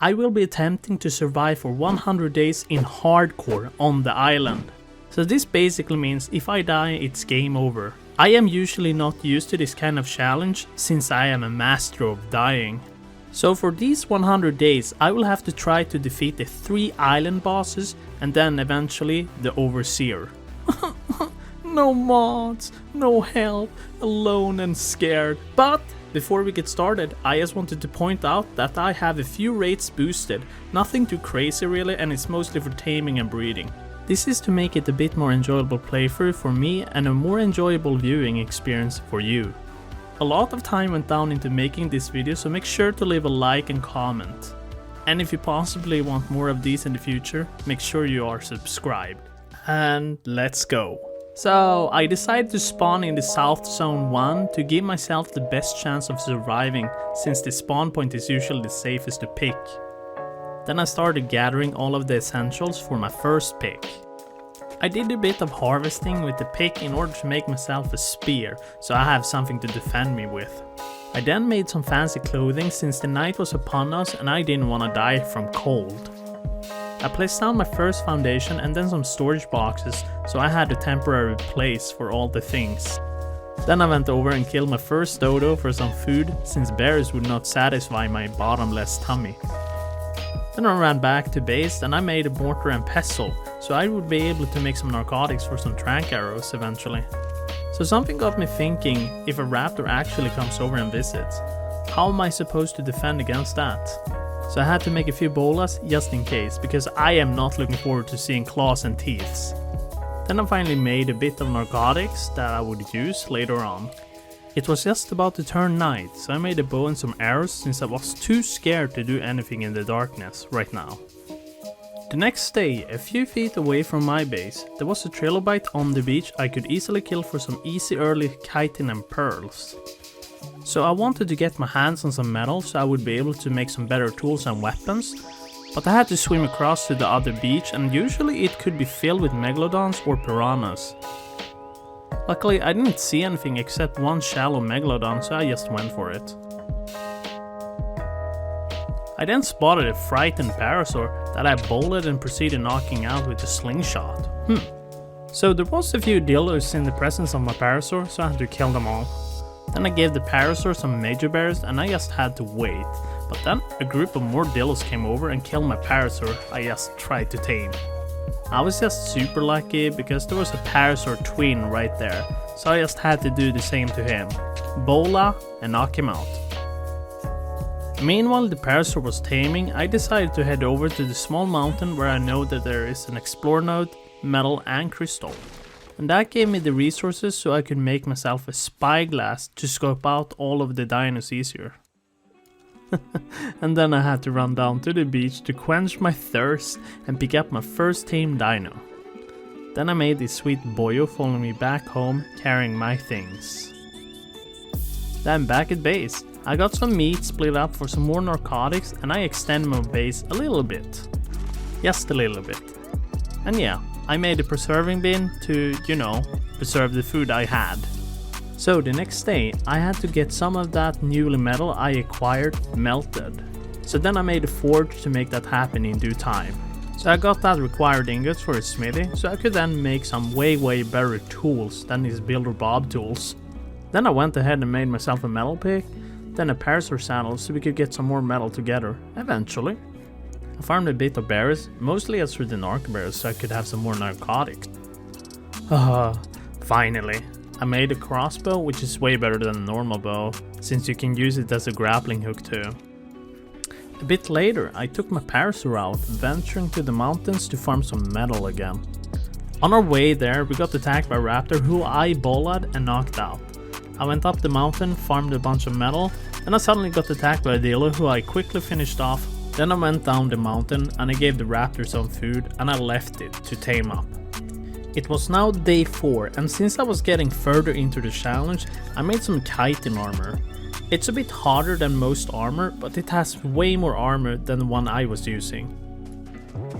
I will be attempting to survive for 100 days in hardcore on the island. So this basically means if I die, it's game over. I am usually not used to this kind of challenge since I am a master of dying. So for these 100 days I will have to try to defeat the 3 island bosses and then eventually the overseer. No mods, no help, alone and scared. But before we get started, I just wanted to point out that I have a few rates boosted, nothing too crazy really, and it's mostly for taming and breeding. This is to make it a bit more enjoyable playthrough for me and a more enjoyable viewing experience for you. A lot of time went down into making this video, so make sure to leave a like and comment. And if you possibly want more of these in the future, make sure you are subscribed. And let's go. So I decided to spawn in the South Zone 1 to give myself the best chance of surviving, since the spawn point is usually the safest to pick. Then I started gathering all of the essentials for my first pick. I did a bit of harvesting with the pick in order to make myself a spear, so I have something to defend me with. I then made some fancy clothing since the night was upon us and I didn't want to die from cold. I placed down my first foundation and then some storage boxes, so I had a temporary place for all the things. Then I went over and killed my first dodo for some food, since berries would not satisfy my bottomless tummy. Then I ran back to base and I made a mortar and pestle, so I would be able to make some narcotics for some trank arrows eventually. So something got me thinking, if a raptor actually comes over and visits, how am I supposed to defend against that? So I had to make a few bolas just in case, because I am not looking forward to seeing claws and teeth. Then I finally made a bit of narcotics that I would use later on. It was just about to turn night, so I made a bow and some arrows since I was too scared to do anything in the darkness right now. The next day, a few feet away from my base, there was a trilobite on the beach I could easily kill for some easy early chitin and pearls. So I wanted to get my hands on some metal so I would be able to make some better tools and weapons, but I had to swim across to the other beach and usually it could be filled with megalodons or piranhas. Luckily I didn't see anything except one shallow megalodon, so I just went for it. I then spotted a frightened parasaur that I bolted and proceeded knocking out with a slingshot. So there was a few dildos in the presence of my parasaur, so I had to kill them all. Then I gave the parasaur some major berries and I just had to wait. But then a group of more dillos came over and killed my parasaur I just tried to tame. I was just super lucky because there was a parasaur twin right there, so I just had to do the same to him. Bola and knock him out. Meanwhile the parasaur was taming, I decided to head over to the small mountain where I know that there is an explore node, metal and crystal. And that gave me the resources so I could make myself a spyglass to scope out all of the dinos easier. And then I had to run down to the beach to quench my thirst and pick up my first tame dino. Then I made this sweet boyo follow me back home carrying my things. Then back at base, I got some meat split up for some more narcotics and I extended my base a little bit. Just a little bit. And yeah, I made a preserving bin to, preserve the food I had. So the next day, I had to get some of that newly metal I acquired melted. So then I made a forge to make that happen in due time. So I got that required ingots for a smithy, so I could then make some way better tools than these Builder Bob tools. Then I went ahead and made myself a metal pick, then a parasaur saddle so we could get some more metal together, eventually. I farmed a bit of berries, mostly as for the narc berries so I could have some more narcotics. Finally. I made a crossbow, which is way better than a normal bow, since you can use it as a grappling hook too. A bit later, I took my parasaur out, venturing to the mountains to farm some metal again. On our way there, we got attacked by a raptor who I bolled and knocked out. I went up the mountain, farmed a bunch of metal, and I suddenly got attacked by a dealer who I quickly finished off. Then I went down the mountain and I gave the raptor some food and I left it to tame up. It was now day 4 and since I was getting further into the challenge, I made some chitin armor. It's a bit harder than most armor, but it has way more armor than the one I was using.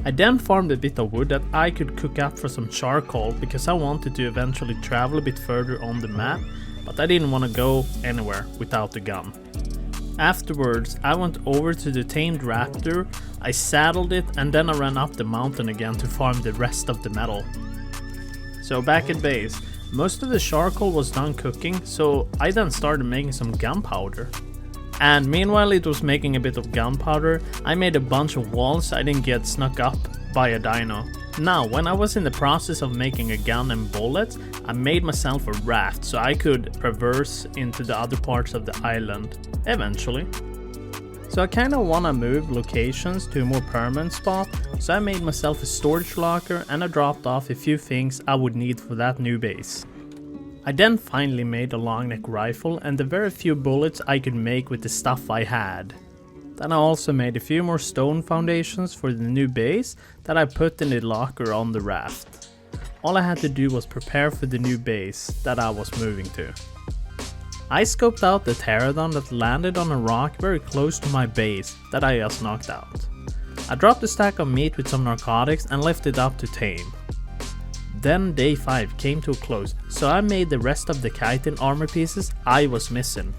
I then farmed a bit of wood that I could cook up for some charcoal because I wanted to eventually travel a bit further on the map, but I didn't want to go anywhere without a gun. Afterwards, I went over to the tamed raptor, I saddled it, and then I ran up the mountain again to farm the rest of the metal. So back at base, most of the charcoal was done cooking, so I then started making some gunpowder. And meanwhile it was making a bit of gunpowder, I made a bunch of walls so I didn't get snuck up by a dino. Now, when I was in the process of making a gun and bullets, I made myself a raft so I could traverse into the other parts of the island, eventually. So I kinda wanna move locations to a more permanent spot, so I made myself a storage locker and I dropped off a few things I would need for that new base. I then finally made a long neck rifle and the very few bullets I could make with the stuff I had. Then I also made a few more stone foundations for the new base that I put in the locker on the raft. All I had to do was prepare for the new base that I was moving to. I scoped out the pterodon that landed on a rock very close to my base that I just knocked out. I dropped a stack of meat with some narcotics and left it up to tame. Then day 5 came to a close, so I made the rest of the chitin armor pieces I was missing.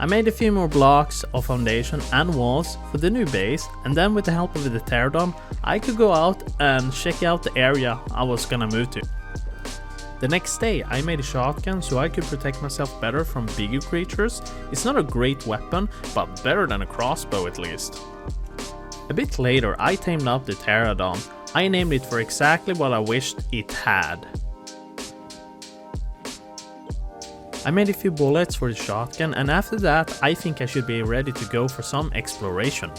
I made a few more blocks of foundation and walls for the new base, and then with the help of the pterodon, I could go out and check out the area I was gonna move to. The next day I made a shotgun so I could protect myself better from bigger creatures. It's not a great weapon, but better than a crossbow at least. A bit later I tamed up the pterodon. I named it for exactly what I wished it had. I made a few bullets for the shotgun, and after that I think I should be ready to go for some exploration.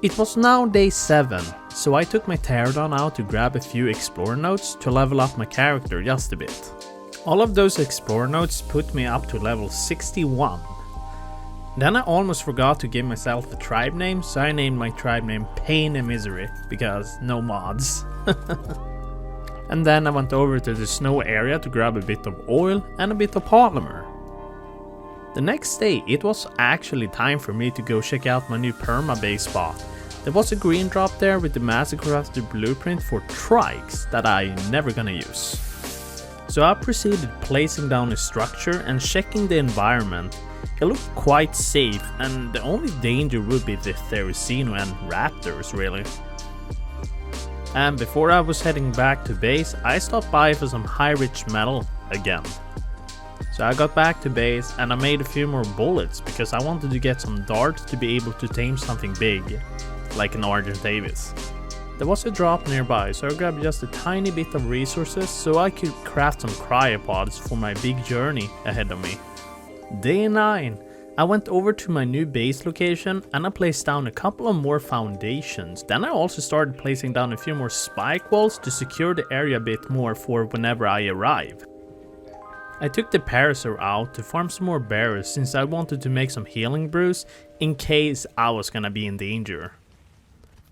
It was now day 7, so I took my pterodon out to grab a few explorer notes to level up my character just a bit. All of those explorer notes put me up to level 61. Then I almost forgot to give myself a tribe name, so I named my tribe name Pain and Misery, because no mods. And then I went over to the snow area to grab a bit of oil and a bit of polymer. The next day it was actually time for me to go check out my new perma-base spot. There was a green drop there with the massacre blueprint for trikes that I never gonna use. So I proceeded placing down a structure and checking the environment. It looked quite safe, and the only danger would be the Therizino and raptors really. And before I was heading back to base, I stopped by for some high-rich metal again. So I got back to base and I made a few more bullets because I wanted to get some darts to be able to tame something big, like an Argent Avis. There was a drop nearby, so I grabbed just a tiny bit of resources so I could craft some cryopods for my big journey ahead of me. Day 9. I went over to my new base location and I placed down a couple of more foundations. Then I also started placing down a few more spike walls to secure the area a bit more for whenever I arrive. I took the parasaur out to farm some more berries since I wanted to make some healing brews in case I was gonna be in danger.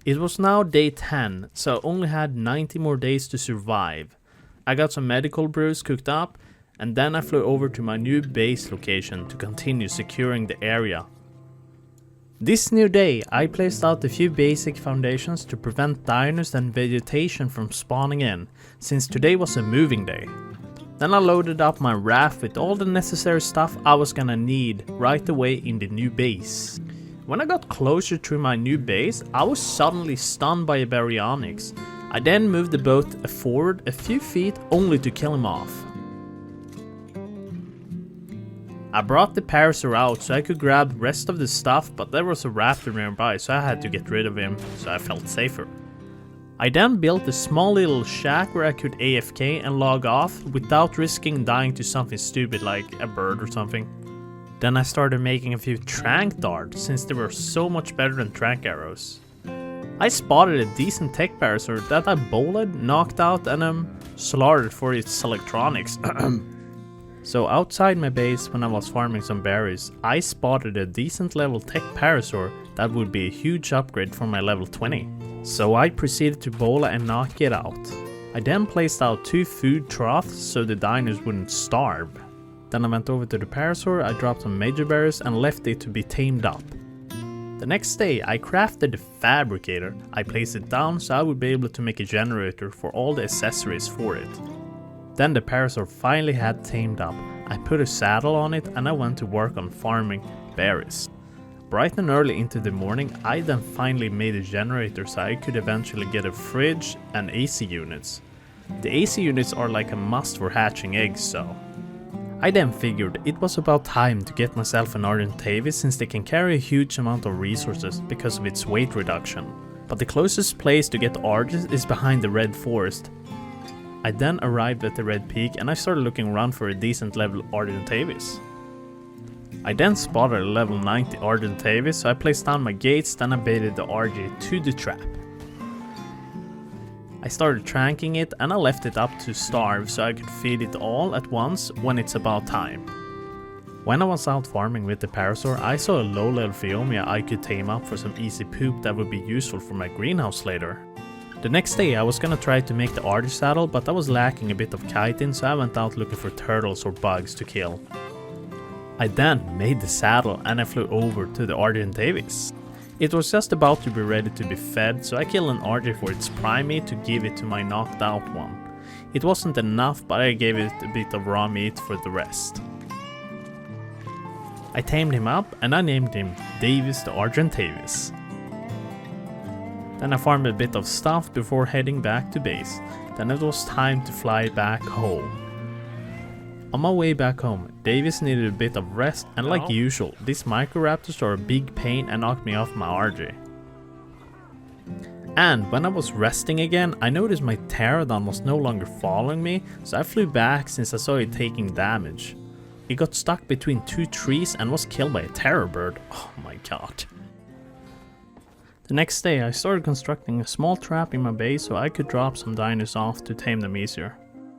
It was now day 10, so I only had 90 more days to survive. I got some medical brews cooked up, and then I flew over to my new base location to continue securing the area. This new day, I placed out a few basic foundations to prevent dinos and vegetation from spawning in, since today was a moving day. Then I loaded up my raft with all the necessary stuff I was gonna need right away in the new base. When I got closer to my new base, I was suddenly stunned by a baryonyx. I then moved the boat forward a few feet only to kill him off. I brought the parasaur out so I could grab the rest of the stuff, but there was a raptor nearby so I had to get rid of him so I felt safer. I then built a small little shack where I could AFK and log off without risking dying to something stupid like a bird or something. Then I started making a few trank darts since they were so much better than trank arrows. I spotted a decent tech parasaur that I bowled, knocked out and slaughtered for its electronics. So outside my base when I was farming some berries, I spotted a decent level tech parasaur that would be a huge upgrade for my level 20. So I proceeded to bowl and knock it out. I then placed out 2 food troughs so the dinos wouldn't starve. Then I went over to the parasaur, I dropped some major berries and left it to be tamed up. The next day I crafted the fabricator. I placed it down so I would be able to make a generator for all the accessories for it. Then the parasaur finally had tamed up. I put a saddle on it and I went to work on farming berries. Bright and early into the morning, I then finally made a generator so I could eventually get a fridge and AC units. The AC units are like a must for hatching eggs, so I then figured it was about time to get myself an Argentavis since they can carry a huge amount of resources because of its weight reduction. But the closest place to get Argus is behind the Red Forest. I then arrived at the Red Peak and I started looking around for a decent level Argentavis. I then spotted a level 90 Argentavis, so I placed down my gates, then I baited the RJ to the trap. I started tranking it and I left it up to starve so I could feed it all at once when it's about time. When I was out farming with the Parasaur, I saw a low level Phiomia I could tame up for some easy poop that would be useful for my greenhouse later. The next day I was gonna try to make the Arger saddle, but I was lacking a bit of chitin, so I went out looking for turtles or bugs to kill. I then made the saddle and I flew over to the Argentavis. It was just about to be ready to be fed, so I killed an Arger for its prime meat to give it to my knocked out one. It wasn't enough, but I gave it a bit of raw meat for the rest. I tamed him up and I named him Davis the Argentavis. Then I farmed a bit of stuff before heading back to base. Then it was time to fly back home. On my way back home, Davis needed a bit of rest, and like usual, these Microraptors are a big pain and knocked me off my RJ. And when I was resting again, I noticed my Pterodon was no longer following me, so I flew back since I saw it taking damage. It got stuck between two trees and was killed by a terror bird. Oh my god. The next day I started constructing a small trap in my base so I could drop some dinos off to tame them easier.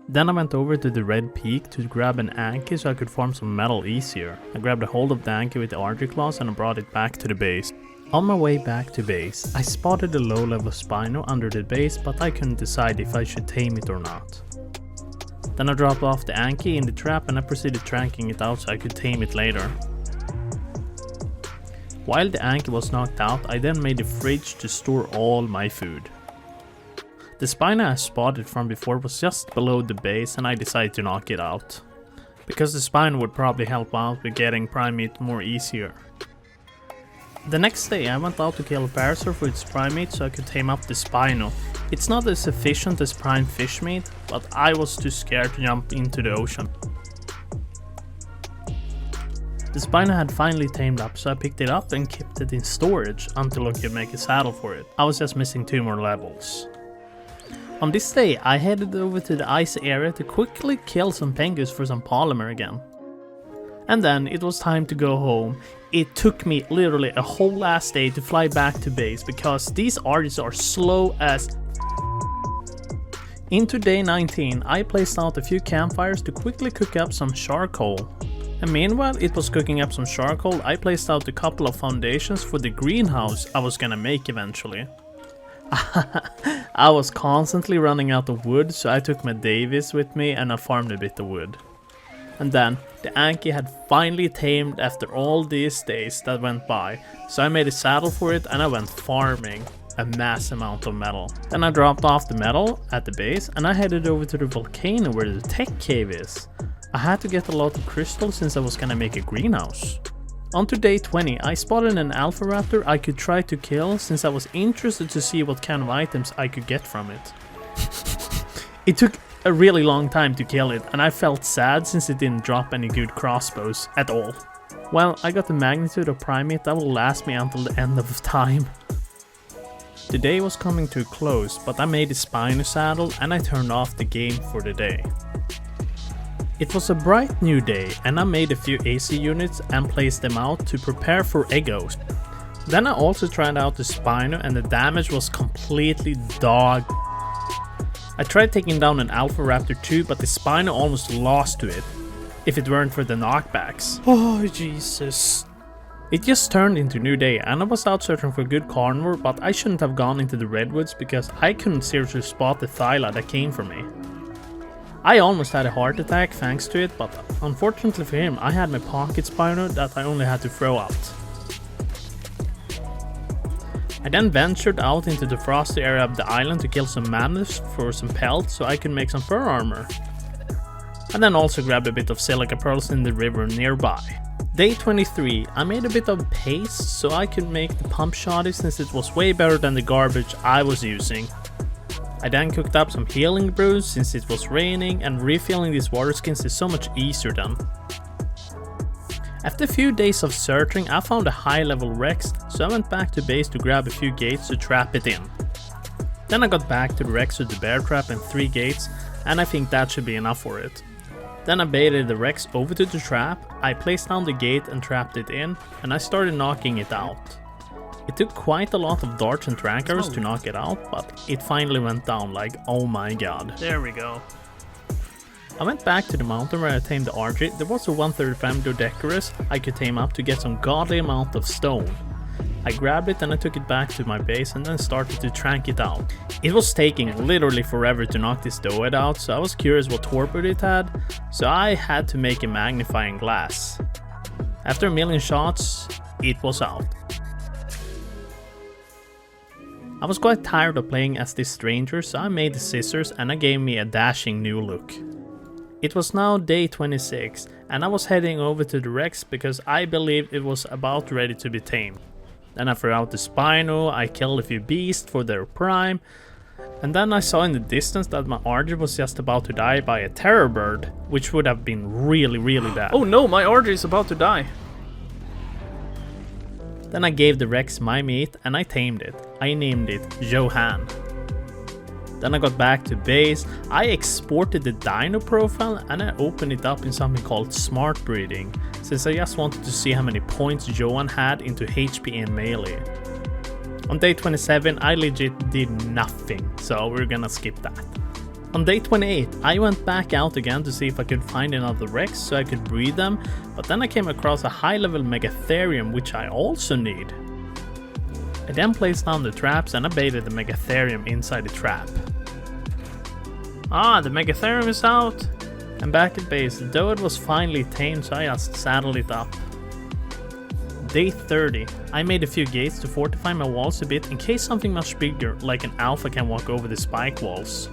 Then I went over to the Red Peak to grab an Anki so I could farm some metal easier. I grabbed a hold of the Anki with the Arger claws and I brought it back to the base. On my way back to base, I spotted a low level Spino under the base, but I couldn't decide if I should tame it or not. Then I dropped off the Anki in the trap and I proceeded tranking it out so I could tame it later. While the Anki was knocked out, I then made a fridge to store all my food. The Spino I spotted from before was just below the base and I decided to knock it out, because the Spino would probably help out with getting prime meat more easier. The next day I went out to kill a Parasaur for its prime meat so I could tame up the Spino. It's not as efficient as prime fish meat, but I was too scared to jump into the ocean. The Spino had finally tamed up, so I picked it up and kept it in storage until I could make a saddle for it. I was just missing 2 more levels. On this day I headed over to the ice area to quickly kill some penguins for some polymer again. And then it was time to go home. It took me literally a whole last day to fly back to base because these artists are slow as. Into day 19 I placed out a few campfires to quickly cook up some charcoal. And meanwhile it was cooking up some charcoal, I placed out a couple of foundations for the greenhouse I was gonna make eventually. I was constantly running out of wood, so I took my Davis with me and I farmed a bit of wood. And then the Anki had finally tamed after all these days that went by, so I made a saddle for it and I went farming a mass amount of metal. Then I dropped off the metal at the base and I headed over to the volcano where the tech cave is. I had to get a lot of crystals since I was gonna make a greenhouse. On to day 20, I spotted an Alpha Raptor I could try to kill since I was interested to see what kind of items I could get from it. It took a really long time to kill it and I felt sad since it didn't drop any good crossbows at all. Well, I got the magnitude of primate that will last me until the end of time. The day was coming to a close, but I made a Spino saddle and I turned off the game for the day. It was a bright new day and I made a few AC units and placed them out to prepare for Eggos. Then I also tried out the Spino and the damage was completely dog. I tried taking down an Alpha Raptor too, but the Spino almost lost to it, if it weren't for the knockbacks. Oh Jesus. It just turned into new day and I was out searching for good carnivore, but I shouldn't have gone into the redwoods because I couldn't seriously spot the Thyla that came for me. I almost had a heart attack thanks to it, but unfortunately for him I had my pocket Spino that I only had to throw out. I then ventured out into the frosty area of the island to kill some mammoths for some pelts so I could make some fur armor. I then also grabbed a bit of silica pearls in the river nearby. Day 23, I made a bit of paste so I could make the pump shotty since it was way better than the garbage I was using. I then cooked up some healing brews since it was raining, and refilling these water skins is so much easier then. After a few days of searching, I found a high level Rex, so I went back to base to grab a few gates to trap it in. Then I got back to the Rex with the bear trap and 3 gates, and I think that should be enough for it. Then I baited the Rex over to the trap, I placed down the gate and trapped it in, and I started knocking it out. It took quite a lot of darts and trackers to knock it out, but it finally went down like, oh my god. There we go. I went back to the mountain where I tamed the RG. There was a 135 Dodecarus I could tame up to get some godly amount of stone. I grabbed it and I took it back to my base and then started to trank it out. It was taking literally forever to knock this doed out, so I was curious what torpor it had, so I had to make a magnifying glass. After a million shots, it was out. I was quite tired of playing as this stranger, so I made the scissors and it gave me a dashing new look. It was now day 26 and I was heading over to the Rex because I believed it was about ready to be tamed. Then I threw out the Spino, I killed a few beasts for their prime, and then I saw in the distance that my RG was just about to die by a terror bird, which would have been really bad. Oh no, my RG is about to die. Then I gave the Rex my meat and I tamed it. I named it Johan. Then I got back to base, I exported the dino profile and I opened it up in something called smart breeding, since I just wanted to see how many points Johan had into HP and melee. On day 27 I legit did nothing, so we're gonna skip that. On day 28 I went back out again to see if I could find another Rex so I could breed them, but then I came across a high level Megatherium which I also need. I then placed down the traps and I baited the Megatherium inside the trap. Ah, the Megatherium is out! And back at base, though it was finally tamed, so I just saddled it up. Day 30, I made a few gates to fortify my walls a bit in case something much bigger, like an alpha, can walk over the spike walls.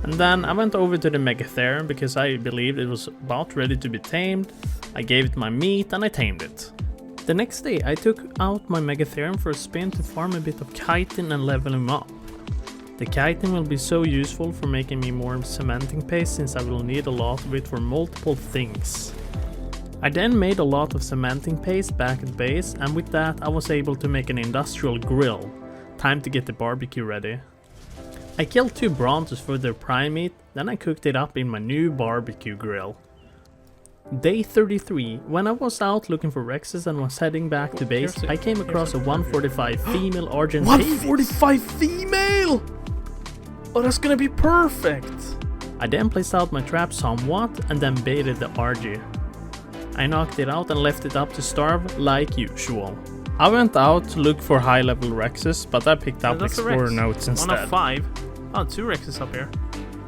And then I went over to the Megatherium because I believed it was about ready to be tamed. I gave it my meat and I tamed it. The next day I took out my Megatherium for a spin to farm a bit of chitin and level him up. The chitin will be so useful for making me more cementing paste since I will need a lot of it for multiple things. I then made a lot of cementing paste back at base, and with that I was able to make an industrial grill. Time to get the barbecue ready. I killed 2 bronzes for their prime meat, then I cooked it up in my new barbecue grill. Day 33, when I was out looking for Rexes and was heading back to base, I came across a 145 female Argentavis. 145 female! Oh, that's gonna be perfect! I then placed out my trap somewhat and then baited the RG. I knocked it out and left it up to starve like usual. I went out to look for high level Rexes, but I picked up Explorer notes instead. 1 of 5. Oh, 2 Rexes up here.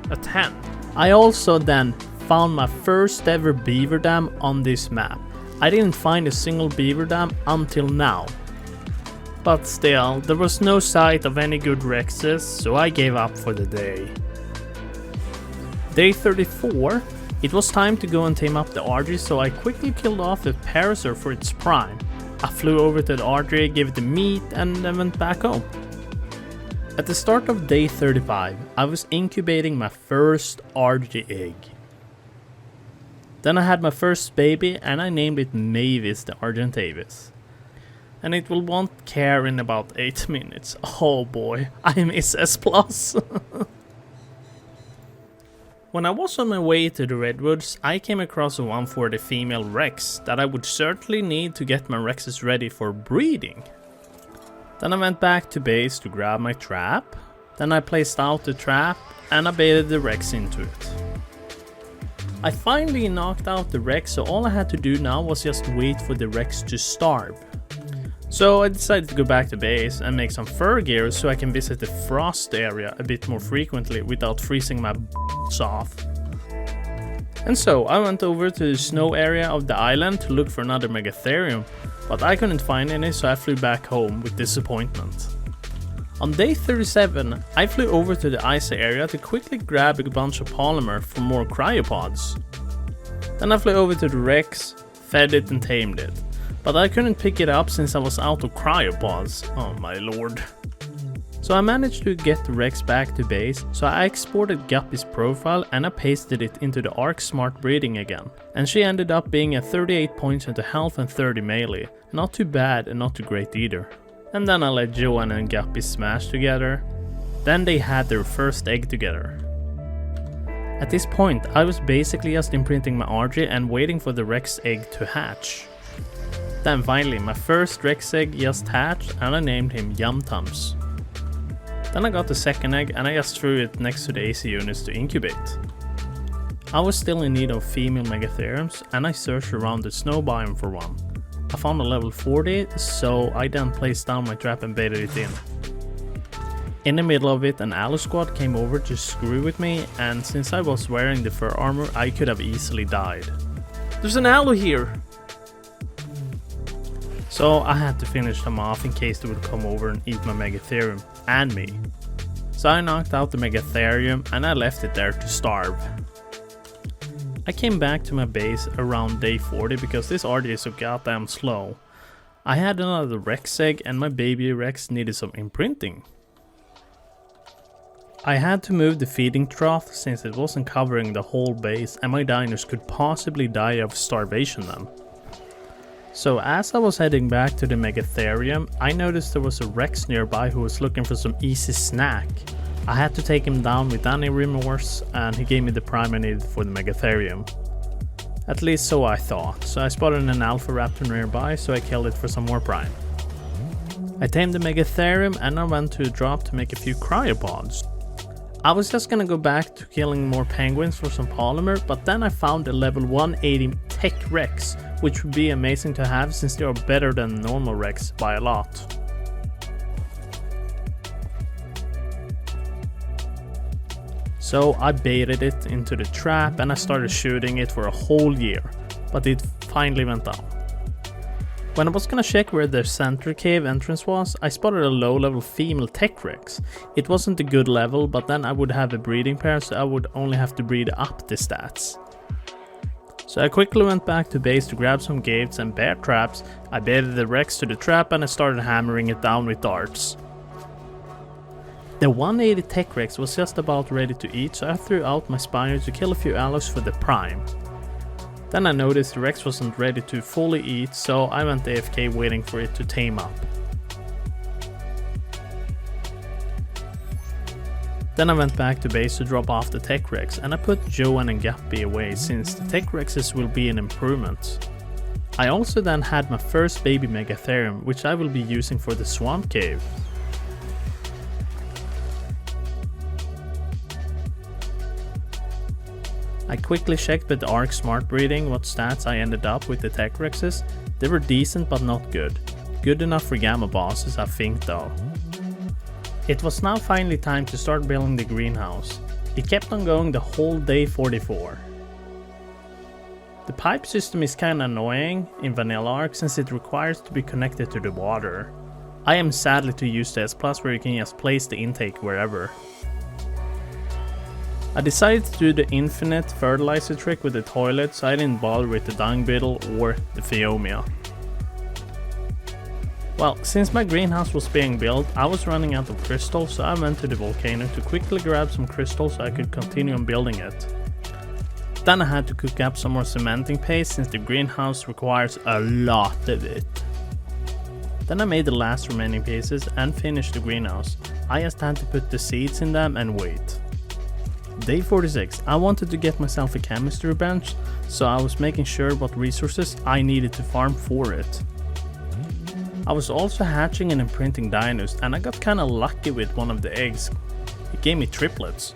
A 10. I also then found my first ever beaver dam on this map. I didn't find a single beaver dam until now. But still, there was no sight of any good Rexes, so I gave up for the day. Day 34, it was time to go and tame up the RG, so I quickly killed off a Parasaur for its prime. I flew over to the RG, gave it the meat, and then went back home. At the start of day 35, I was incubating my first RG egg. Then I had my first baby and I named it Mavis the Argentavis. And it will want care in about 8 minutes. Oh boy, I miss S+. When I was on my way to the Redwoods, I came across a 140 female Rex that I would certainly need to get my Rexes ready for breeding. Then I went back to base to grab my trap. Then I placed out the trap and I baited the Rex into it. I finally knocked out the Rex, so all I had to do now was just wait for the Rex to starve. So I decided to go back to base and make some fur gear so I can visit the frost area a bit more frequently without freezing my off. And so I went over to the snow area of the island to look for another Megatherium, but I couldn't find any, so I flew back home with disappointment. On day 37, I flew over to the icy area to quickly grab a bunch of polymer for more cryopods. Then I flew over to the Rex, fed it and tamed it. But I couldn't pick it up since I was out of cryopods. Oh my lord. So I managed to get the Rex back to base, so I exported Guppy's profile and I pasted it into the Arc Smart breeding again. And she ended up being at 38 points into health and 30 melee. Not too bad and not too great either. And then I let Joanne and Guppy smash together. Then they had their first egg together. At this point I was basically just imprinting my RG and waiting for the Rex egg to hatch. Then finally my first Rex egg just hatched and I named him Yum Tums. Then I got the second egg and I just threw it next to the AC units to incubate. I was still in need of female Megatheriums and I searched around the snow biome for one. I found a level 40, so I then placed down my trap and baited it in. In the middle of it, an Alu squad came over to screw with me, and since I was wearing the fur armor, I could have easily died. There's an Alu here! So I had to finish them off in case they would come over and eat my Megatherium and me. So I knocked out the Megatherium and I left it there to starve. I came back to my base around day 40 because this RD is so goddamn slow. I had another Rex egg and my baby Rex needed some imprinting. I had to move the feeding trough since it wasn't covering the whole base and my dinos could possibly die of starvation then. So as I was heading back to the Megatherium, I noticed there was a Rex nearby who was looking for some easy snack. I had to take him down with any remorse and he gave me the prime I needed for the Megatherium. At least so I thought, so I spotted an Alpha Raptor nearby, so I killed it for some more prime. I tamed the Megatherium and I went to a drop to make a few cryopods. I was just gonna go back to killing more penguins for some polymer, but then I found a level 180 Tech Rex, which would be amazing to have since they are better than normal Rex by a lot. So I baited it into the trap and I started shooting it for a whole year, but it finally went down. When I was gonna check where the center cave entrance was, I spotted a low level female Tech Rex. It wasn't a good level, but then I would have a breeding pair, so I would only have to breed up the stats. So I quickly went back to base to grab some gates and bear traps. I baited the Rex to the trap and I started hammering it down with darts. The 180 Tech Rex was just about ready to eat, so I threw out my Spiner to kill a few allos for the prime. Then I noticed the Rex wasn't ready to fully eat, so I went AFK waiting for it to tame up. Then I went back to base to drop off the Tech Rex and I put Joanne and Guppy away since the Tech Rexes will be an improvement. I also then had my first baby Megatherium, which I will be using for the swamp cave. I quickly checked with the Arc Smart breeding what stats I ended up with the Tech Rexes. They were decent but not good. Good enough for Gamma bosses I think though. It was now finally time to start building the greenhouse. It kept on going the whole day 44. The pipe system is kinda annoying in Vanilla Arc since it requires to be connected to the water. I am sadly to use the S+ where you can just place the intake wherever. I decided to do the infinite fertilizer trick with the toilet, so I didn't bother with the dung beetle or the Phiomia. Well, since my greenhouse was being built, I was running out of crystal, so I went to the volcano to quickly grab some crystal so I could continue on building it. Then I had to cook up some more cementing paste since the greenhouse requires a lot of it. Then I made the last remaining pieces and finished the greenhouse. I just had to put the seeds in them and wait. Day 46, I wanted to get myself a chemistry bench, so I was making sure what resources I needed to farm for it. I was also hatching and imprinting dinos and I got kinda lucky with one of the eggs. It gave me triplets.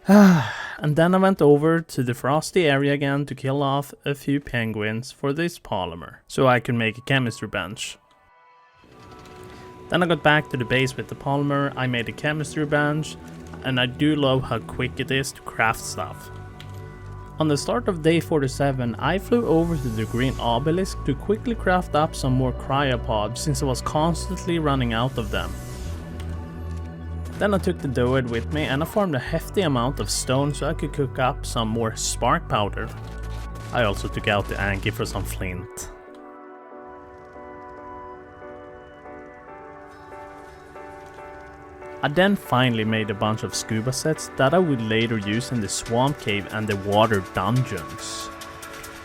And then I went over to the frosty area again to kill off a few penguins for this polymer, so I could make a chemistry bench. Then I got back to the base with the polymer, I made a chemistry bench, and I do love how quick it is to craft stuff. On the start of day 47, I flew over to the green obelisk to quickly craft up some more cryopods since I was constantly running out of them. Then I took the doed with me and I farmed a hefty amount of stone so I could cook up some more spark powder. I also took out the Anki for some flint. I then finally made a bunch of scuba sets that I would later use in the swamp cave and the water dungeons.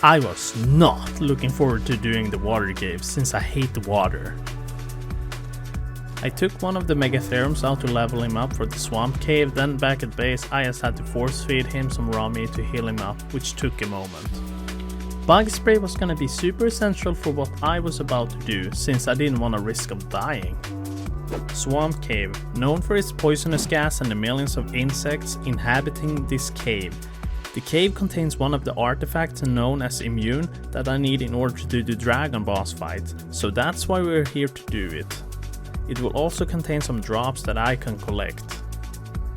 I was not looking forward to doing the water caves since I hate the water. I took one of the Megatheriums out to level him up for the swamp cave, then back at base I just had to force feed him some raw meat to heal him up, which took a moment. Bug spray was gonna be super essential for what I was about to do, since I didn't want a risk of dying. Swamp cave, known for its poisonous gas and the millions of insects inhabiting this cave. The cave contains one of the artifacts known as Immune that I need in order to do the dragon boss fight, so that's why we're here to do it. It will also contain some drops that I can collect.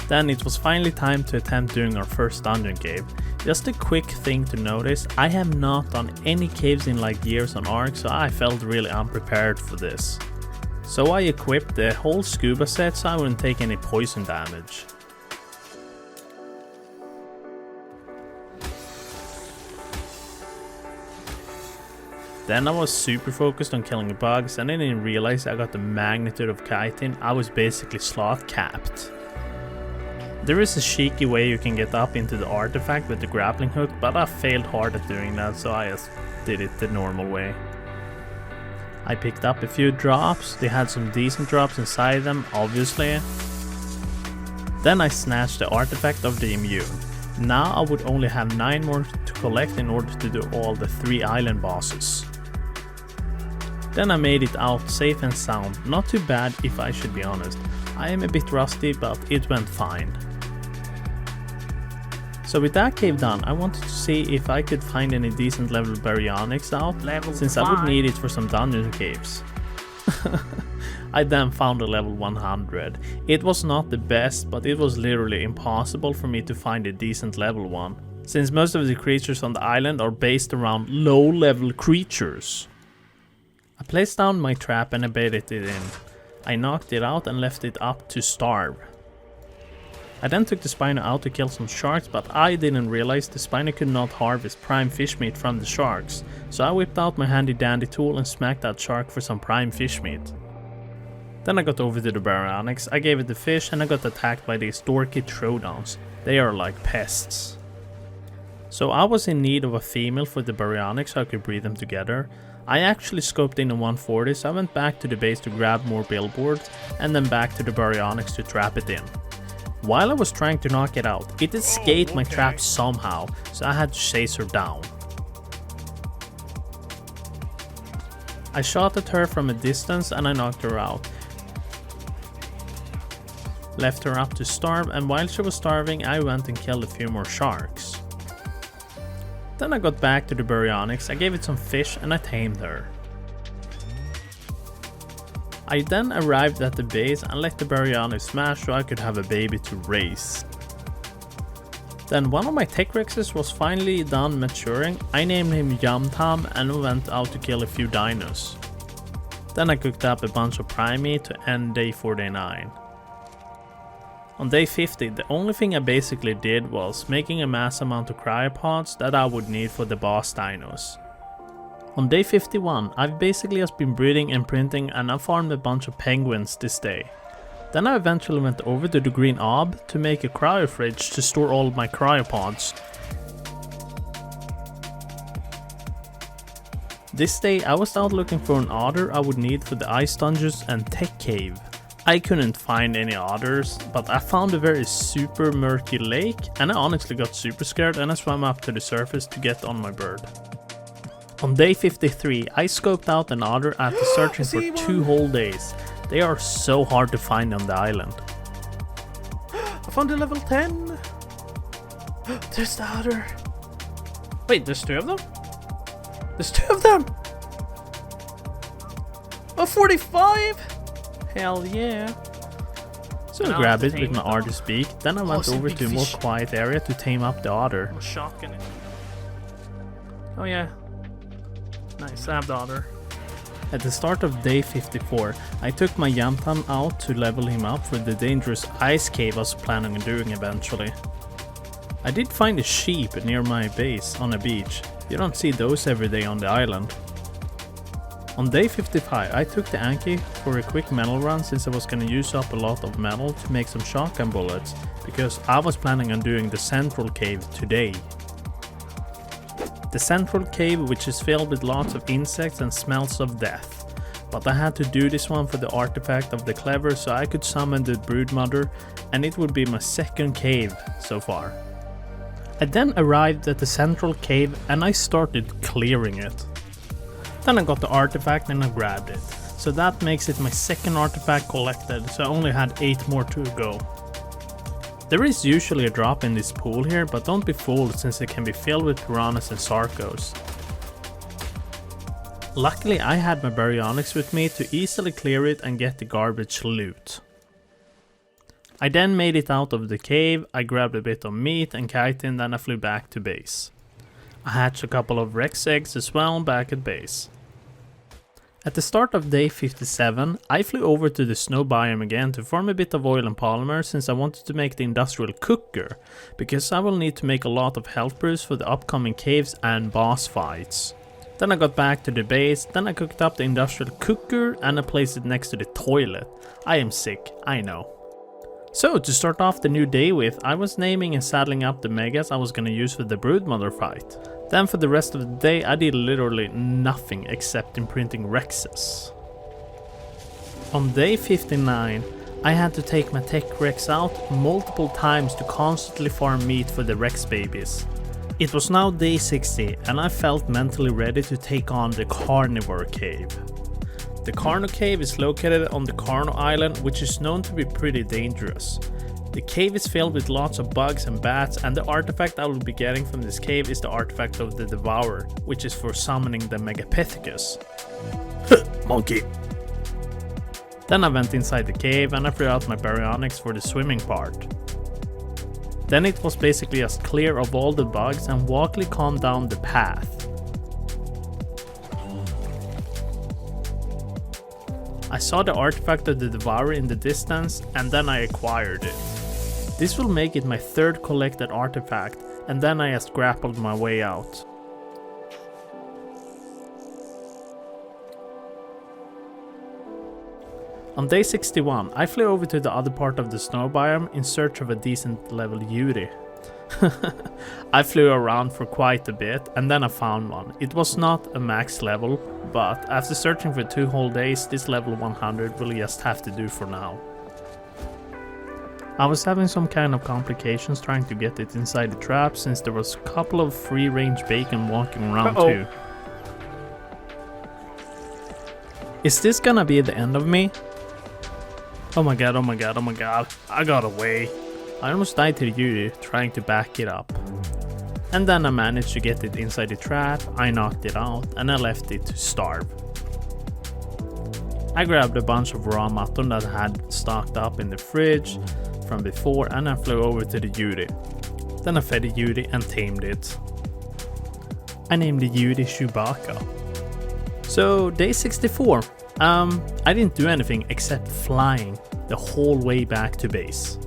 Then it was finally time to attempt doing our first dungeon cave. Just a quick thing to notice, I have not done any caves in like years on Ark, so I felt really unprepared for this. So I equipped the whole scuba set so I wouldn't take any poison damage. Then I was super focused on killing bugs and I didn't realize I got the magnitude of chitin. I was basically sloth capped. There is a cheeky way you can get up into the artifact with the grappling hook, but I failed hard at doing that, so I just did it the normal way. I picked up a few drops, they had some decent drops inside them, obviously. Then I snatched the artifact of the Immune. Now I would only have 9 more to collect in order to do all the 3 island bosses. Then I made it out safe and sound, not too bad if I should be honest. I am a bit rusty, but it went fine. So with that cave done, I wanted to see if I could find any decent level baryonyx out, since I would need it for some dungeon caves. I then found a level 100. It was not the best, but it was literally impossible for me to find a decent level one, since most of the creatures on the island are based around low level creatures. I placed down my trap and I baited it in. I knocked it out and left it up to starve. I then took the Spino out to kill some sharks, but I didn't realize the Spino could not harvest prime fish meat from the sharks, so I whipped out my handy dandy tool and smacked that shark for some prime fish meat. Then I got over to the baryonyx, I gave it the fish and I got attacked by these dorky Trodons. They are like pests. So I was in need of a female for the baryonyx so I could breed them together. I actually scoped in a 140, so I went back to the base to grab more billboards and then back to the baryonyx to trap it in. While I was trying to knock it out, it escaped my trap somehow, so I had to chase her down. I shot at her from a distance and I knocked her out. Left her up to starve, and while she was starving I went and killed a few more sharks. Then I got back to the baryonyx, I gave it some fish and I tamed her. I then arrived at the base and let the baryonyx smash so I could have a baby to raise. Then one of my tech rexes was finally done maturing. I named him Yumtam and went out to kill a few dinos. Then I cooked up a bunch of prime meat to end day 49. On day 50, the only thing I basically did was making a mass amount of cryopods that I would need for the boss dinos. On day 51, I've basically just been breeding and printing and I farmed a bunch of penguins this day. Then I eventually went over to the green ob to make a cryo fridge to store all of my cryopods. This day I was out looking for an otter I would need for the ice dungeons and tech cave. I couldn't find any otters, but I found a very super murky lake and I honestly got super scared and I swam up to the surface to get on my bird. On day 53, I scoped out an otter after searching for 2 whole days. They are so hard to find on the island. I found a level 10! There's the otter! Wait, there's 2 of them? There's 2 of them! A 45! Hell yeah! So I grabbed it with my artist beak, then I went over to a more quiet area to tame up the otter. Shotgun it. Oh yeah. Nice, I have the otter. At the start of day 54, I took my Yamtam out to level him up for the dangerous ice cave I was planning on doing eventually. I did find a sheep near my base on a beach. You don't see those every day on the island. On day 55 I took the Anki for a quick metal run since I was gonna use up a lot of metal to make some shotgun bullets, because I was planning on doing the central cave today. The central cave, which is filled with lots of insects and smells of death. But I had to do this one for the artifact of the clever so I could summon the Broodmother, and it would be my second cave so far. I then arrived at the central cave and I started clearing it. Then I got the artifact and I grabbed it. So that makes it my second artifact collected, so I only had 8 more to go. There is usually a drop in this pool here, but don't be fooled since it can be filled with piranhas and sarcos. Luckily I had my baryonyx with me to easily clear it and get the garbage loot. I then made it out of the cave, I grabbed a bit of meat and chitin, then I flew back to base. I hatched a couple of Rex eggs as well back at base. At the start of day 57, I flew over to the snow biome again to form a bit of oil and polymer since I wanted to make the industrial cooker, because I will need to make a lot of health brews for the upcoming caves and boss fights. Then I got back to the base, then I cooked up the industrial cooker and I placed it next to the toilet. I am sick, I know. So to start off the new day with, I was naming and saddling up the megas I was gonna use for the Broodmother fight. Then for the rest of the day I did literally nothing except imprinting Rexes. On day 59, I had to take my tech Rex out multiple times to constantly farm meat for the Rex babies. It was now day 60 and I felt mentally ready to take on the Carnivore Cave. The Carno Cave is located on the Carno Island, which is known to be pretty dangerous. The cave is filled with lots of bugs and bats, and the artifact I will be getting from this cave is the artifact of the Devourer, which is for summoning the Megapithecus. Monkey! Then I went inside the cave and I threw out my baryonyx for the swimming part. Then it was basically just clear of all the bugs and walkly calm down the path. I saw the artifact of the Devourer in the distance and then I acquired it. This will make it my third collected artifact, and then I just grappled my way out. On day 61, I flew over to the other part of the snow biome in search of a decent level Yuri. I flew around for quite a bit and then I found one. It was not a max level, but after searching for 2 whole days, this level 100 will just have to do for now. I was having some kind of complications trying to get it inside the trap since there was a couple of free-range bacon walking around too. Is this gonna be the end of me? Oh my god, oh my god, oh my god, I got away. I almost died to the Yuri trying to back it up. And then I managed to get it inside the trap, I knocked it out and I left it to starve. I grabbed a bunch of raw mutton that I had stocked up in the fridge from before and I flew over to the Yuri. Then I fed the Yuri and tamed it. I named the Yuri Chewbacca. So day 64. I didn't do anything except flying the whole way back to base.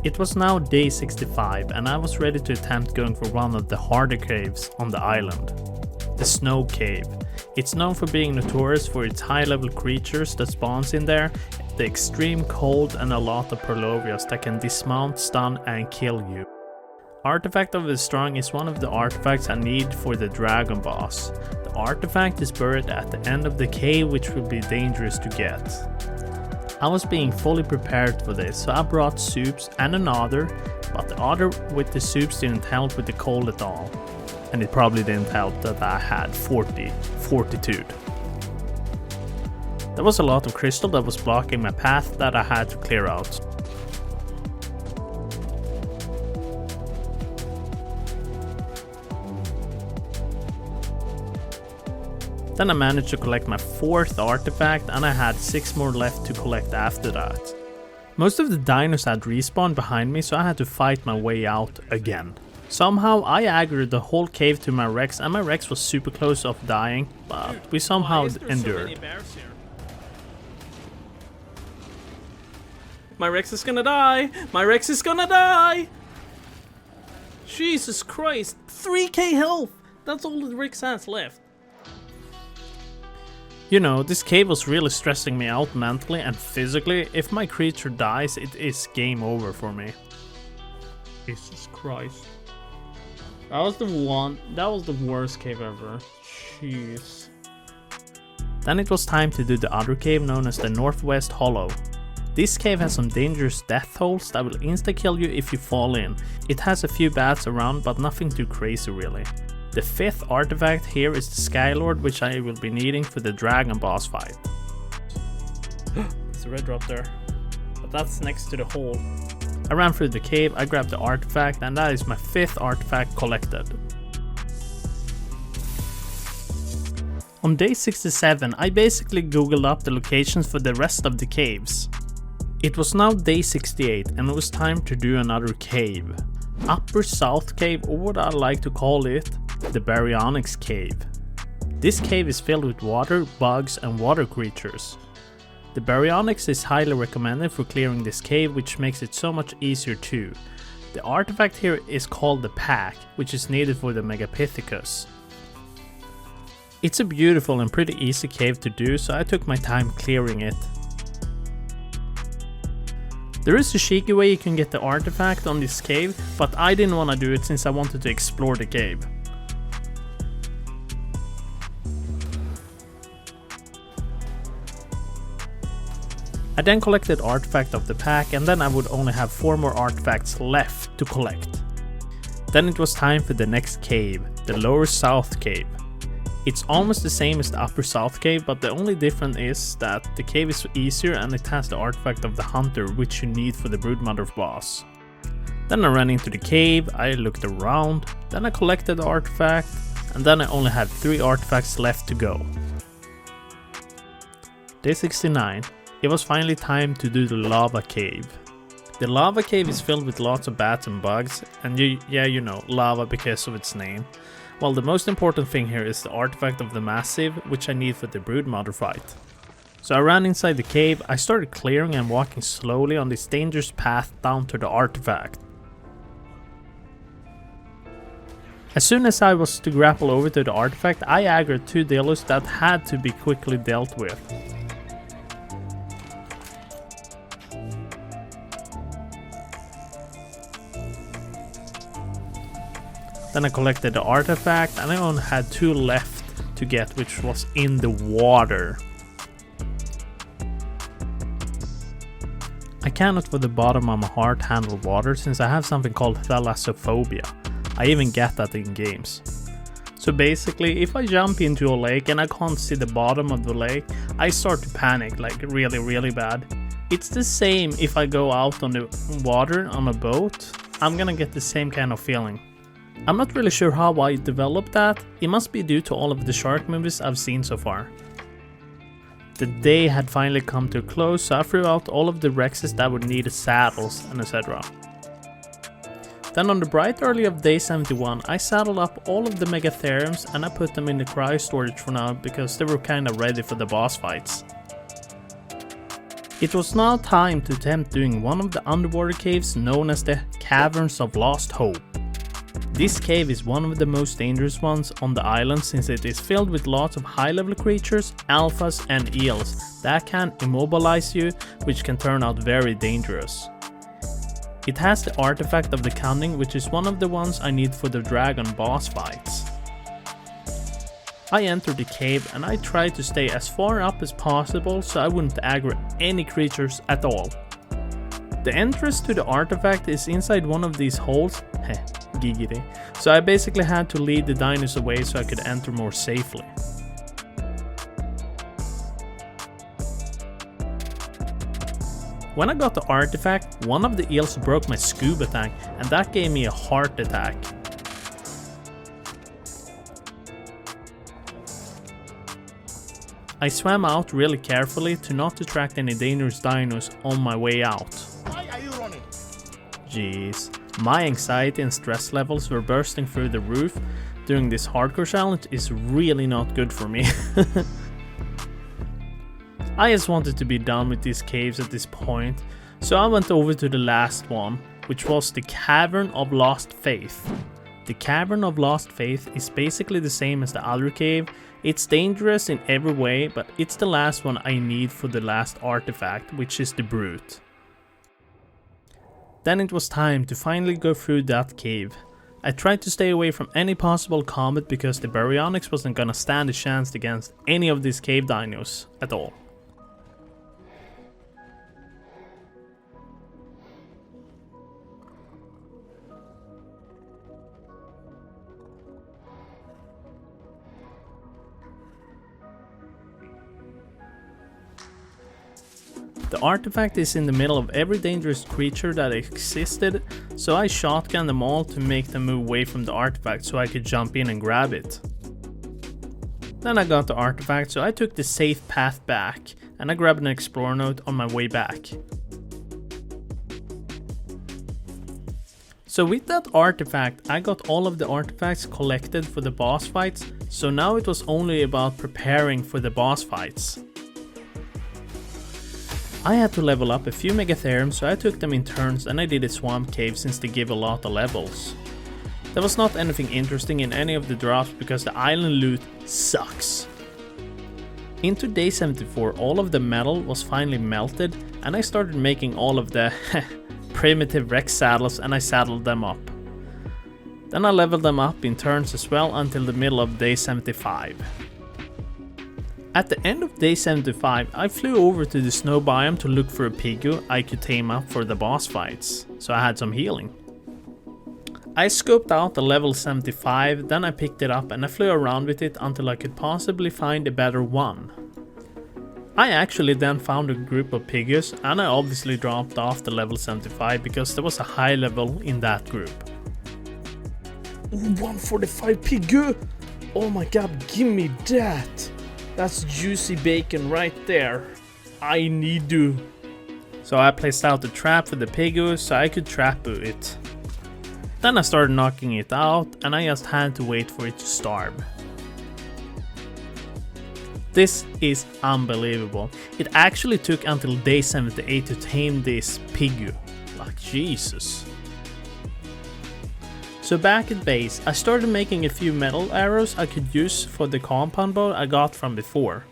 It was now day 65 and I was ready to attempt going for one of the harder caves on the island. The Snow Cave. It's known for being notorious for its high level creatures that spawns in there, the extreme cold and a lot of Perlovias that can dismount, stun and kill you. Artifact of the Strong is one of the artifacts I need for the dragon boss. The artifact is buried at the end of the cave, which will be dangerous to get. I was being fully prepared for this, so I brought soups and another, but the other with the soups didn't help with the cold at all. And it probably didn't help that I had 40 fortitude. There was a lot of crystal that was blocking my path that I had to clear out. Then I managed to collect my 4th artifact and I had 6 more left to collect after that. Most of the dinos had respawned behind me, so I had to fight my way out again. Somehow I aggroed the whole cave to my Rex and my Rex was super close off dying, but we somehow endured. My Rex is gonna die! My Rex is gonna die! Jesus Christ! 3k health! That's all that Rick has left. You know, this cave was really stressing me out mentally and physically. If my creature dies, it is game over for me. Jesus Christ. That was the worst cave ever. Jeez. Then it was time to do the other cave known as the Northwest Hollow. This cave has some dangerous death holes that will insta-kill you if you fall in. It has a few bats around, but nothing too crazy really. The 5th artifact here is the Skylord, which I will be needing for the dragon boss fight. There's a red drop there, but that's next to the hole. I ran through the cave, I grabbed the artifact, and that is my 5th artifact collected. On day 67, I basically googled up the locations for the rest of the caves. It was now day 68 and it was time to do another cave. Upper South Cave, or what I like to call it, the Baryonyx Cave. This cave is filled with water, bugs and water creatures. The Baryonyx is highly recommended for clearing this cave, which makes it so much easier too. The artifact here is called the Pack, which is needed for the Megapithecus. It's a beautiful and pretty easy cave to do, so I took my time clearing it. There is a cheeky way you can get the artifact on this cave, but I didn't want to do it since I wanted to explore the cave. I then collected artifact of the pack, and then I would only have 4 more artifacts left to collect. Then it was time for the next cave, the Lower South Cave. It's almost the same as the Upper South Cave, but the only difference is that the cave is easier and it has the artifact of the Hunter, which you need for the Broodmother boss. Then I ran into the cave, I looked around, then I collected the artifact, and then I only had 3 artifacts left to go. Day 69. It was finally time to do the Lava Cave. The Lava Cave is filled with lots of bats and bugs, and you know, lava because of its name. Well, the most important thing here is the artifact of the Massive, which I need for the Broodmother fight. So I ran inside the cave, I started clearing and walking slowly on this dangerous path down to the artifact. As soon as I was to grapple over to the artifact, I aggroed 2 Dinos that had to be quickly dealt with. Then I collected the artifact and I only had 2 left to get, which was in the water. I cannot for the bottom of my heart handle water since I have something called thalassophobia. I even get that in games. So basically, if I jump into a lake and I can't see the bottom of the lake, I start to panic like really bad. It's the same if I go out on the water on a boat, I'm gonna get the same kind of feeling. I'm not really sure how I developed that, it must be due to all of the shark movies I've seen so far. The day had finally come to a close, so I threw out all of the Rexes that would need saddles and etc. Then on the bright early of day 71, I saddled up all of the Megatheriums and I put them in the cryo storage for now because they were kinda ready for the boss fights. It was now time to attempt doing one of the underwater caves known as the Caverns of Lost Hope. This cave is one of the most dangerous ones on the island since it is filled with lots of high level creatures, alphas and eels that can immobilize you, which can turn out very dangerous. It has the artifact of the Cunning, which is one of the ones I need for the dragon boss fights. I entered the cave and I tried to stay as far up as possible so I wouldn't aggro any creatures at all. The entrance to the artifact is inside one of these holes, giggity, so I basically had to lead the Dinos away so I could enter more safely. When I got the artifact, one of the eels broke my scuba tank and that gave me a heart attack. I swam out really carefully to not attract any dangerous dinos on my way out. Why are you running? Jeez, my anxiety and stress levels were bursting through the roof during this hardcore challenge is really not good for me. I just wanted to be done with these caves at this point, so I went over to the last one, which was the Cavern of Lost Faith. The Cavern of Lost Faith is basically the same as the other cave. It's dangerous in every way, but it's the last one I need for the last artifact, which is the Brute. Then it was time to finally go through that cave. I tried to stay away from any possible combat because the Baryonyx wasn't gonna stand a chance against any of these cave dinos at all. The artifact is in the middle of every dangerous creature that existed, so I shotgunned them all to make them move away from the artifact so I could jump in and grab it. Then I got the artifact, so I took the safe path back, and I grabbed an explorer note on my way back. So with that artifact, I got all of the artifacts collected for the boss fights, so now it was only about preparing for the boss fights. I had to level up a few Megatheriums, so I took them in turns and I did a swamp cave since they give a lot of levels. There was not anything interesting in any of the drops because the island loot sucks. Into day 74 all of the metal was finally melted and I started making all of the primitive Rex saddles and I saddled them up. Then I leveled them up in turns as well until the middle of day 75. At the end of day 75, I flew over to the snow biome to look for a Pigu I could tame up for the boss fights, so I had some healing. I scoped out the level 75, then I picked it up and I flew around with it until I could possibly find a better one. I actually then found a group of Pigus and I obviously dropped off the level 75 because there was a high level in that group. 145 Pigu! Oh my god, give me that! That's juicy bacon right there. I need to. So I placed out the trap for the Pigu so I could trap it. Then I started knocking it out and I just had to wait for it to starve. This is unbelievable. It actually took until day 78 to tame this Pigu. Like Jesus. So back at base, I started making a few metal arrows I could use for the compound bow I got from before.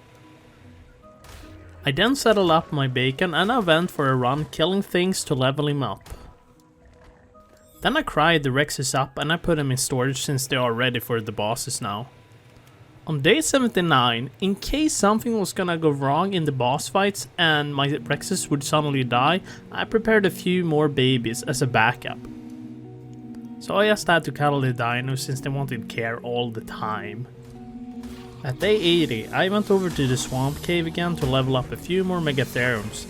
I then settled up my bacon and I went for a run killing things to level him up. Then I cried the Rexes up and I put them in storage since they are ready for the bosses now. On day 79, in case something was gonna go wrong in the boss fights and my Rexes would suddenly die, I prepared a few more babies as a backup. So I just had to cuddle the dinos since they wanted care all the time. At day 80, I went over to the swamp cave again to level up a few more Megatheriums.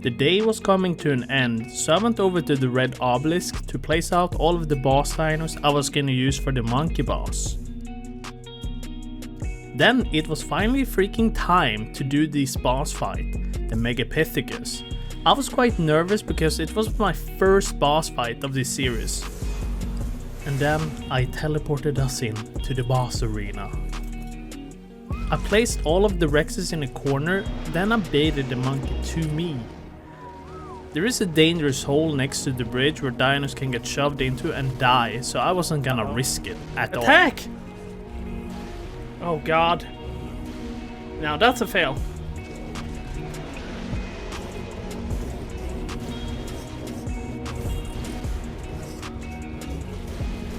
The day was coming to an end, so I went over to the red obelisk to place out all of the boss dinos I was gonna use for the monkey boss. Then it was finally freaking time to do this boss fight, the Megapithecus. I was quite nervous because it was my first boss fight of this series. And then I teleported us in to the boss arena. I placed all of the Rexes in a corner, then I baited the monkey to me. There is a dangerous hole next to the bridge where dinos can get shoved into and die, so I wasn't gonna risk it at all. Attack! Oh god. Now that's a fail.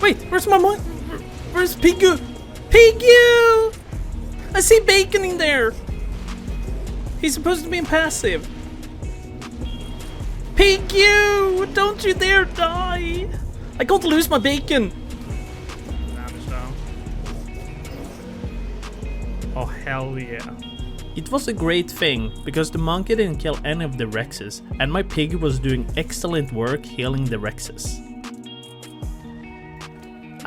Wait, where's my mind? Where's Pigu? Pigu! I see bacon in there! He's supposed to be passive. Pigu! Don't you dare die! I can't lose my bacon! Oh hell yeah. It was a great thing, because the monkey didn't kill any of the Rexes, and my pig was doing excellent work healing the Rexes.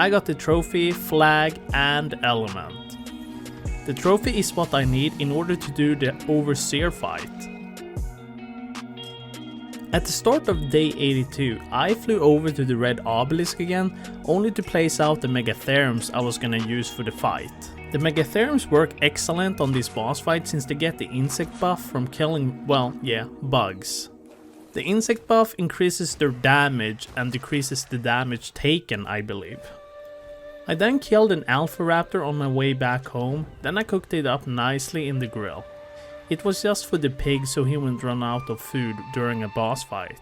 I got the trophy, flag, and element. The trophy is what I need in order to do the Overseer fight. At the start of day 82, I flew over to the red obelisk again, only to place out the Megatheriums I was gonna use for the fight. The Megatheriums work excellent on this boss fight since they get the insect buff from killing, well, yeah, bugs. The insect buff increases their damage and decreases the damage taken, I believe. I then killed an alpha raptor on my way back home, then I cooked it up nicely in the grill. It was just for the pig so he wouldn't run out of food during a boss fight.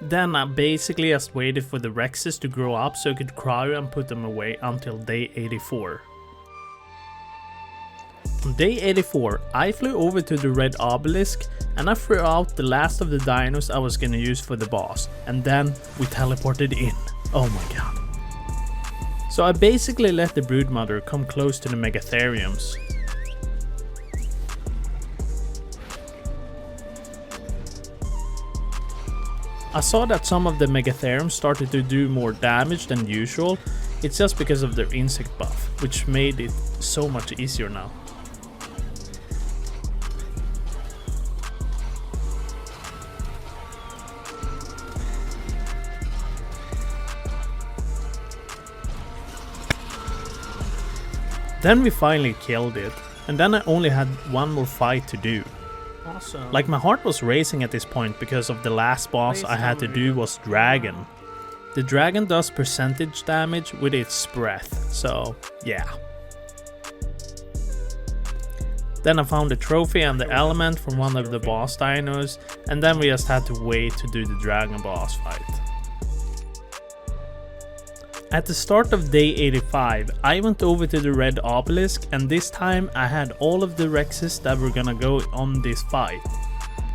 Then I basically just waited for the Rexes to grow up so I could cryo and put them away until day 84. On day 84, I flew over to the red obelisk and I threw out the last of the dinos I was gonna use for the boss, and then we teleported in. Oh my god. So I basically let the Broodmother come close to the Megatheriums. I saw that some of the Megatheriums started to do more damage than usual. It's just because of their insect buff, which made it so much easier now. Then we finally killed it, and then I only had one more fight to do. Awesome. Like, my heart was racing at this point because of the last boss I had to do was Dragon. The dragon does percentage damage with its breath, so yeah. Then I found the trophy and the element from one of the boss dinos, and then we just had to wait to do the dragon boss fight. At the start of day 85, I went over to the red obelisk, and this time I had all of the Rexes that were gonna go on this fight.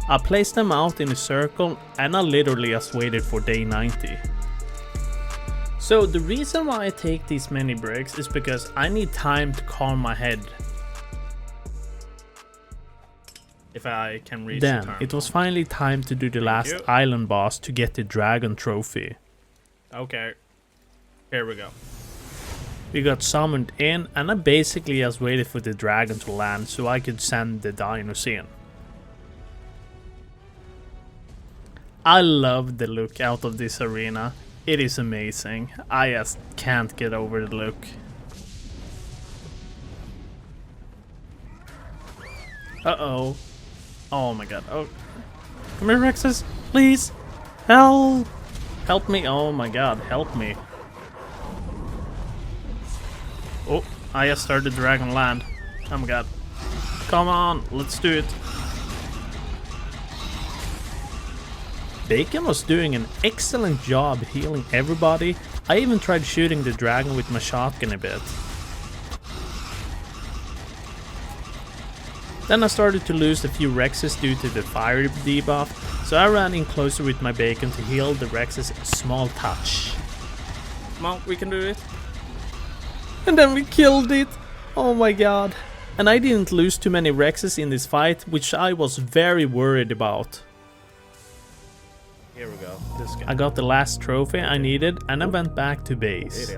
I placed them out in a circle and I literally just waited for day 90. So the reason why I take these many breaks is because I need time to calm my head. If I can reach the turn. Then it was finally time to do the last island boss to get the dragon trophy. Okay. Here we go. We got summoned in, and I basically just waited for the dragon to land so I could send the dinos in. I love the look out of this arena. It is amazing. I just can't get over the look. Uh-oh. Oh my god. Oh. Come here, Rexes. Please. Help. Help me. Oh my god. Help me. Oh, I just started Dragon Land. Oh my god. Come on, let's do it. Bacon was doing an excellent job healing everybody. I even tried shooting the dragon with my shotgun a bit. Then I started to lose a few Rexes due to the fire debuff, so I ran in closer with my bacon to heal the Rexes a small touch. Come on, we can do it. And then we killed it! Oh my god. And I didn't lose too many Rexes in this fight, which I was very worried about. Here we go. This guy. I got the last trophy I needed and I went back to base.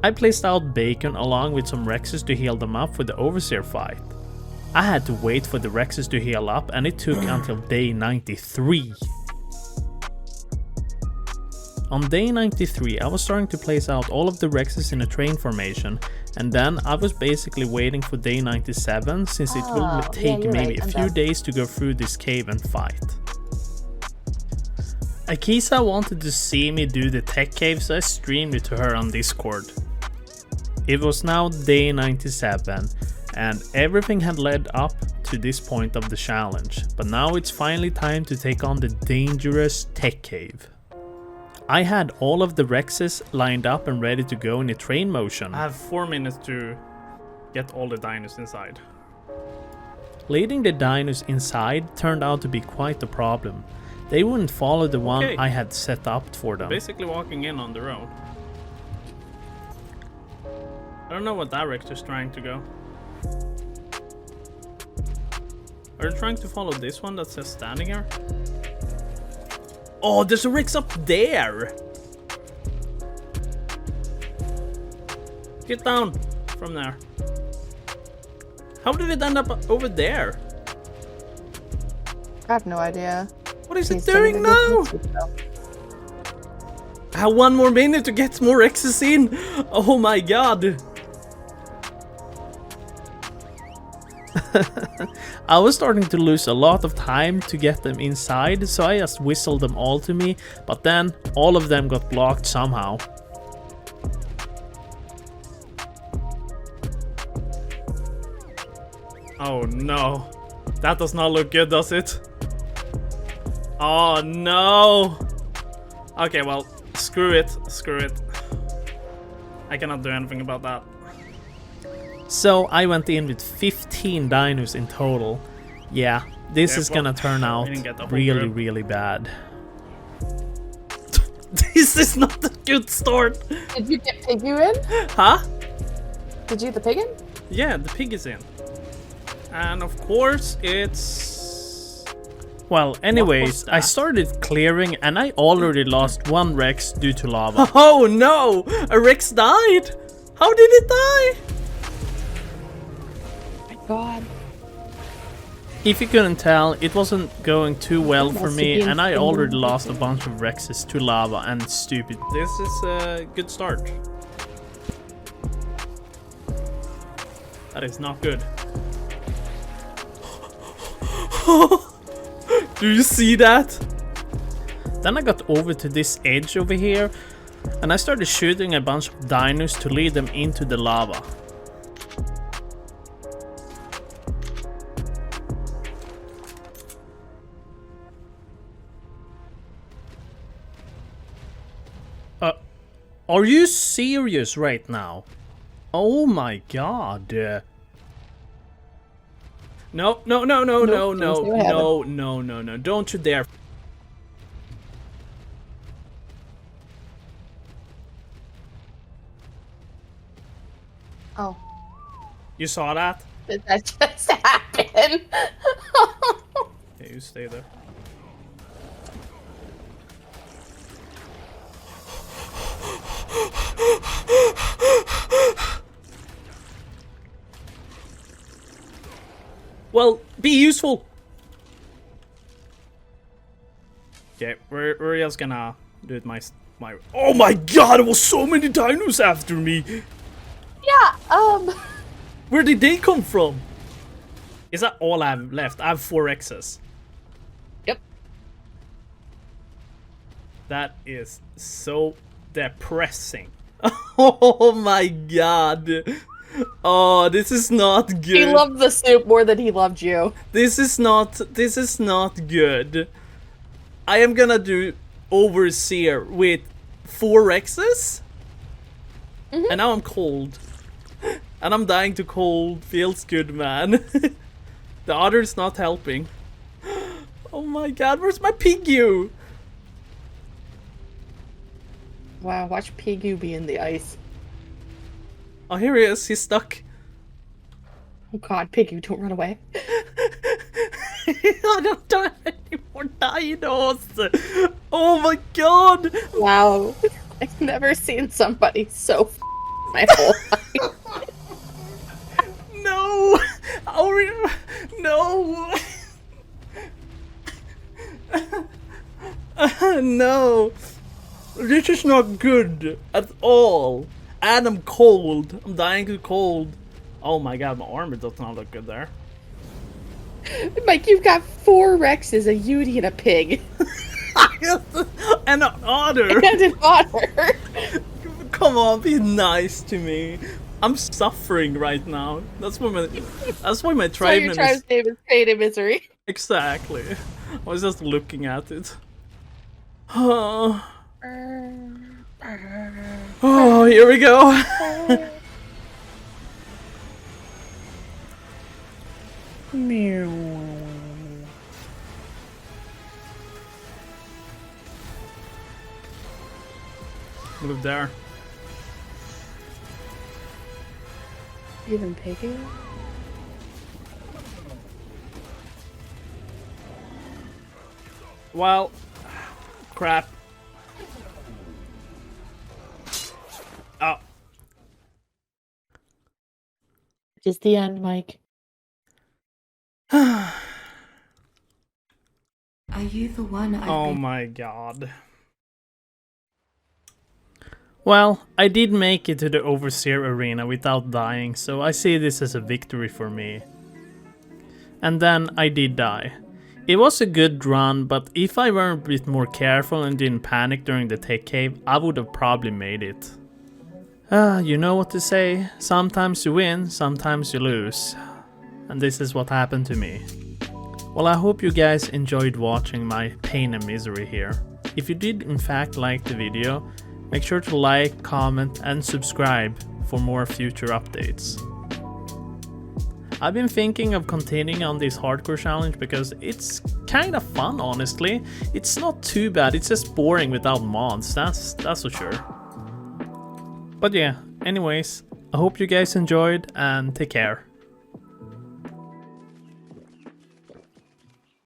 I placed out bacon along with some Rexes to heal them up for the Overseer fight. I had to wait for the Rexes to heal up and it took until day 93. On day 93, I was starting to place out all of the Rexes in a train formation, and then I was basically waiting for day 97 since it will take maybe a few days to go through this cave and fight. Akisa wanted to see me do the tech cave, so I streamed it to her on Discord. It was now day 97 and everything had led up to this point of the challenge, but now it's finally time to take on the dangerous tech cave. I had all of the Rexes lined up and ready to go in a train motion. I have 4 minutes to get all the dinos inside. Leading the dinos inside turned out to be quite a problem. They wouldn't follow the one I had set up for them. Basically walking in on their own. I don't know what direction's trying to go. Are you trying to follow this one that says standing here? Oh, there's a Rex up there! Get down from there. How did it end up over there? I have no idea. What is it doing now? I have 1 more minute to get more Rexes in. Oh my god. I was starting to lose a lot of time to get them inside, so I just whistled them all to me, but then all of them got blocked somehow. Oh no. That does not look good, does it? Oh no. Okay, well, screw it. Screw it. I cannot do anything about that. So I went in with 15 dinos in total. Yeah, this is gonna turn out really, really bad. This is not a good start. Did you get Piggy in? Huh? Did you get the pig in? Yeah, the pig is in. And of course it's... Well, anyways, I started clearing and I already lost one Rex due to lava. Oh no! A Rex died! How did it die? God. If you couldn't tell, it wasn't going too well for me, and I already lost a bunch of Rexes to lava and stupid. This is a good start. That is not good. Do you see that? Then I got over to this edge over here, and I started shooting a bunch of dinos to lead them into the lava. Are you serious right now? Oh my god. No, no, no, no, no, no, no, no, no, no. Don't you dare. Oh. You saw that? Did that just happen? Hey, you stay there. Well, be useful. Okay, we're just gonna do it my. Oh my god, there was so many dinos after me. Yeah, Where did they come from? Is that all I have left? I have 4 X's. Yep. That is so depressing. Oh my god. Oh, this is not good. He loved the soup more than he loved you. This is not good. I am gonna do Overseer with 4 X's. And now I'm cold. And I'm dying to cold. Feels good, man. The other's not helping. Oh my god, where's my Piggy? Wow, watch Piggy be in the ice. Oh, here he is. He's stuck. Oh god, Piggy, don't run away. I don't have any more dinos. Oh my god. Wow. I've never seen somebody so my whole life. No. Oh, no. No. This is not good at all. And I'm cold. I'm dying of cold. Oh my god, my armor does not look good there. Mike, you've got 4 Rexes, a Yudi, and a pig. And an otter. And an otter. Come on, be nice to me. I'm suffering right now. That's why my tribe So your tribe's name is Pain and Misery. Exactly. I was just looking at it. Oh, here we go. Move there. Even Piggy? Well, crap. Oh. Just the end, Mike. Are you the one Oh my god. Well, I did make it to the Overseer arena without dying, so I see this as a victory for me. and then I did die. It was a good run, but if I were a bit more careful and didn't panic during the tech cave, I would have probably made it. You know what to say, sometimes you win, sometimes you lose. And this is what happened to me. Well, I hope you guys enjoyed watching my pain and misery here. If you did in fact like the video, make sure to like, comment and subscribe for more future updates. I've been thinking of continuing on this hardcore challenge because it's kind of fun, honestly. It's not too bad, it's just boring without mods, that's for sure. But yeah, anyways, I hope you guys enjoyed and take care.